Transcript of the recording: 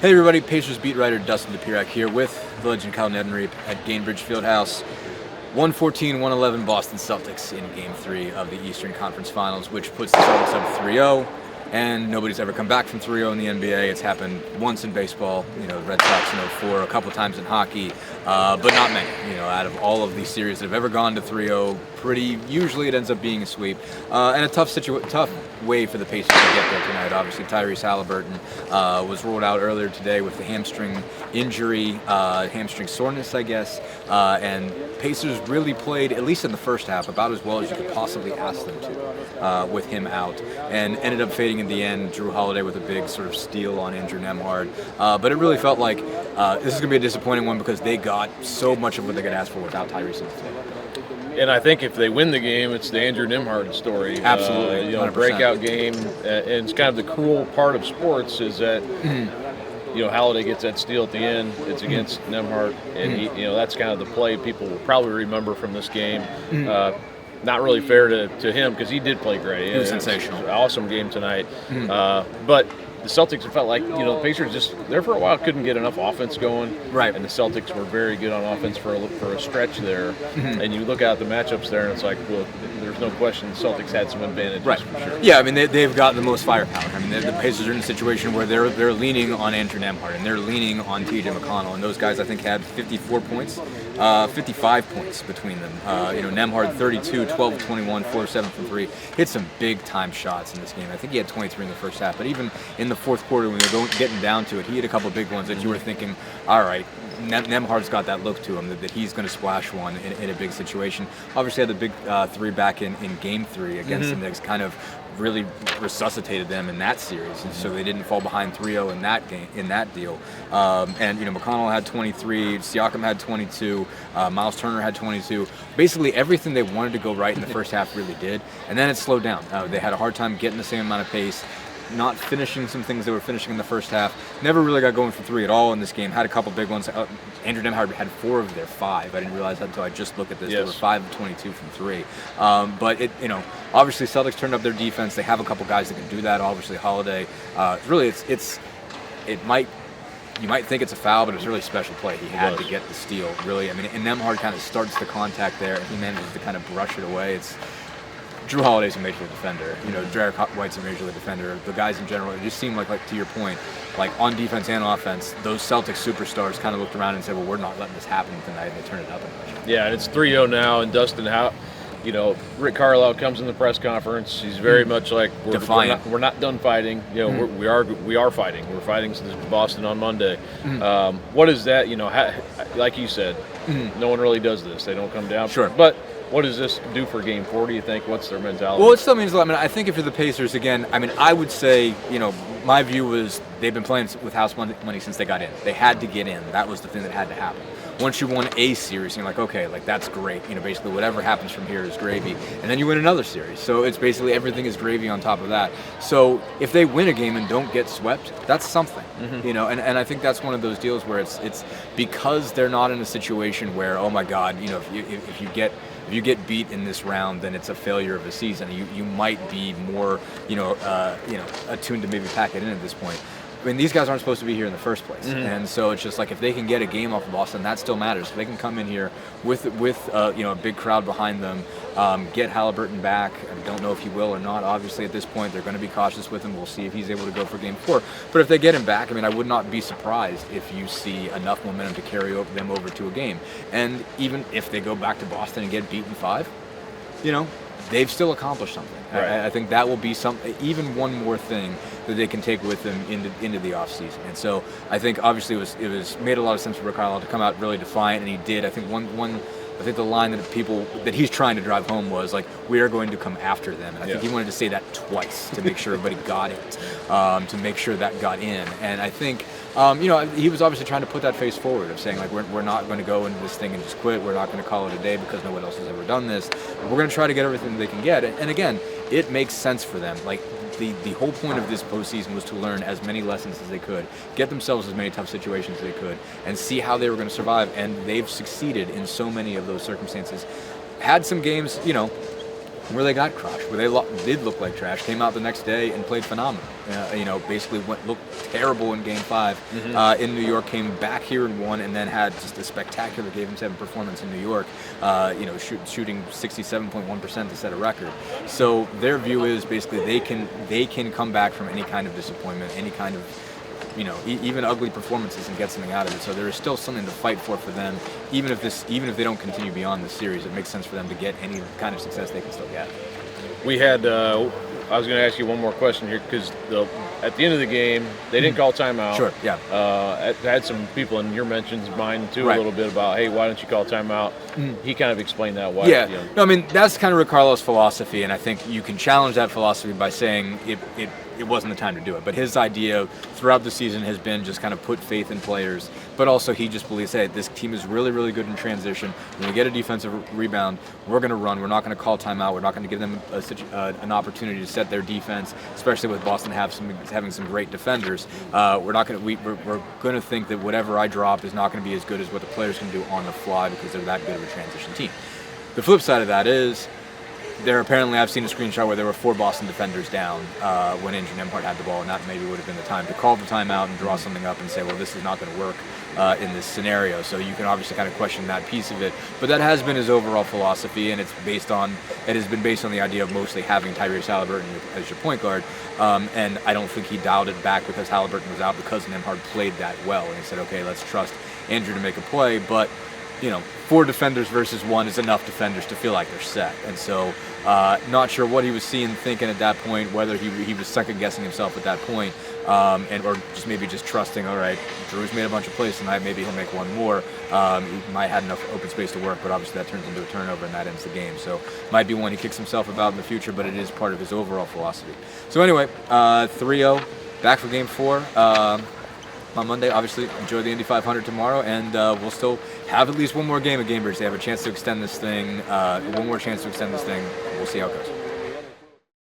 Hey everybody, Pacers beat writer Dustin DePirak here with the legend Kyle Neddenreap at Gainbridge Fieldhouse. 114-111 Boston Celtics in Game 3 of the Eastern Conference Finals, which puts the Celtics up 3-0. And nobody's ever come back from 3-0 in the NBA. It's happened once in baseball, the Red Sox in 04, a couple times in hockey, but not many. Out of all of these series that have ever gone to 3-0, usually it ends up being a sweep. And a tough way for the Pacers to get there tonight. Obviously, Tyrese Halliburton was ruled out earlier today with the hamstring injury, hamstring soreness, I guess. And Pacers really played, at least in the first half, about as well as you could possibly ask them to with him out. And ended up fading in the end. Drew Holiday with a big sort of steal on Andrew Nembhard. But it really felt like this is going to be a disappointing one because they got so much of what they could ask for without Tyrese in the field. And I think if they win the game, it's the Andrew Nembhard story. Absolutely, breakout game. And it's kind of the cruel part of sports is that, Holiday gets that steal at the end. It's against Nembhard, and he, that's kind of the play people will probably remember from this game. Not really fair to him because he did play great. It was sensational. It was an awesome game tonight. But the Celtics felt like, the Pacers just, there for a while, couldn't get enough offense going. Right. And the Celtics were very good on offense for a stretch there. And you look at the matchups there, and it's like, well, there's no question the Celtics had some advantages for sure. Yeah, I mean, they've got the most firepower. I mean, the Pacers are in a situation where they're leaning on Andrew Nembhard, and they're leaning on T.J. McConnell, and those guys, I think, had 54 points, 55 points between them. Nembhard 32, 12 of 21, 4 of 7 from 3. Hit some big-time shots in this game. I think he had 23 in the first half, but even in the fourth quarter when they were getting down to it, he had a couple of big ones that you were thinking, all right, Nembhard's got that look to him that he's going to splash one in a big situation. Obviously had the big three back in Game 3 against the Knicks, kind of really resuscitated them in that series, and so they didn't fall behind 3-0 in that game, in that deal. And McConnell had 23, Siakam had 22, Miles Turner had 22. Basically everything they wanted to go right in the first half really did, and then it slowed down. They had a hard time getting the same amount of pace, not finishing some things they were finishing in the first half. Never really got going for 3 at all in this game. Had a couple big ones. Andrew Nembhard had 4 of their 5. I didn't realize that until I just looked at this. Yes. They were 5 of 22 from 3. But it, obviously Celtics turned up their defense. They have a couple guys that can do that. Obviously Holiday. Really, you might think it's a foul, but it was a really special play. He had to get the steal. Really, I mean, and Nembhard kind of starts the contact there, and he manages to kind of brush it away. Drew Holiday's a major league defender. Derek White's a major league defender. The guys in general, it just seemed like to your point, like on defense and offense, those Celtics superstars kind of looked around and said, well, we're not letting this happen tonight, and they turned it up a notch. Yeah, and it's 3-0 now, and Dustin, Rick Carlisle comes in the press conference. He's very much like, we're not done fighting. We are fighting. We're fighting since Boston on Monday. What is that? Like you said, no one really does this. They don't come down. Sure. But what does this do for Game 4, do you think? What's their mentality? Well, it still means a lot. I mean, I think if you're the Pacers, again, I would say, my view was they've been playing with house money since they got in. They had to get in. That was the thing that had to happen. Once you won a series, you're like, okay, that's great. Basically whatever happens from here is gravy. And then you win another series. So it's basically everything is gravy on top of that. So if they win a game and don't get swept, that's something. And I think that's one of those deals where it's because they're not in a situation where, oh my God, if you get beat in this round, then it's a failure of a season. You might be more, attuned to maybe pack it in at this point. I mean, these guys aren't supposed to be here in the first place, and so it's just like if they can get a game off of Boston, that still matters. If they can come in here with a big crowd behind them, get Halliburton back. I don't know if he will or not. Obviously, at this point, they're going to be cautious with him. We'll see if he's able to go for Game 4. But if they get him back, I would not be surprised if you see enough momentum to carry them over to a game. And even if they go back to Boston and get beaten 5, they've still accomplished something. Right. I think that will be even one more thing that they can take with them into the offseason. And so I think obviously it was made a lot of sense for Rick Carlisle to come out really defiant, and he did. I think the line that he's trying to drive home was like, we are going to come after them. And I think he wanted to say that twice to make sure everybody got it, to make sure that got in. And I think he was obviously trying to put that face forward of saying, like, we're not going to go into this thing and just quit. We're not going to call it a day because no one else has ever done this. We're going to try to get everything they can get. And again, it makes sense for them. Like, the whole point of this postseason was to learn as many lessons as they could, get themselves as many tough situations as they could, and see how they were going to survive. And they've succeeded in so many of those circumstances. Had some games, where they got crushed, where they did look like trash, came out the next day and played phenomenal. Basically looked terrible in Game 5 in New York, came back here and won, and then had just a spectacular Game 7 performance in New York, shooting 67.1% to set a record. So their view is basically they can come back from any kind of disappointment, any kind of even ugly performances, and get something out of it. So there is still something to fight for them, even if they don't continue beyond the series. It makes sense for them to get any kind of success they can still get. We had. I was going to ask you one more question here, because at the end of the game, they didn't call timeout. Sure. Yeah. I had some people in your mentions mine too, right. a little bit about, hey, why don't you call timeout? He kind of explained that. Why? Yeah. No, I mean, that's kind of Rick Carlisle's philosophy, and I think you can challenge that philosophy by saying it wasn't the time to do it. But his idea throughout the season has been just kind of put faith in players, but also he just believes, hey, this team is really, really good in transition. When we get a defensive rebound, we're going to run. We're not going to call timeout. We're not going to give them an opportunity to set their defense, especially with Boston having some great defenders. We're going to think that whatever I drop is not going to be as good as what the players can do on the fly, because they're that good of a transition team. The flip side of that is, I've seen a screenshot where there were 4 Boston defenders down when Indianapolis had the ball, and that maybe would have been the time to call the timeout and draw something up and say, well, this is not going to work in this scenario. So you can obviously kind of question that piece of it, but that has been his overall philosophy, and it has been based on the idea of mostly having Tyrese Haliburton as your point guard. And I don't think he dialed it back because Haliburton was out, because Nembhard played that well, and he said, okay, let's trust Andrew to make a play. But 4 defenders versus 1 is enough defenders to feel like they're set. And so not sure what he was thinking at that point, whether he was second-guessing himself at that point, or just trusting, all right, Drew's made a bunch of plays tonight, maybe he'll make one more. He might have enough open space to work, but obviously that turns into a turnover, and that ends the game. So might be one he kicks himself about in the future, but it is part of his overall philosophy. So anyway, 3-0, back for Game 4. On Monday, obviously, enjoy the Indy 500 tomorrow, and we'll still have at least one more game at Gainbridge. They have a chance to extend this thing, one more chance to extend this thing. We'll see how it goes.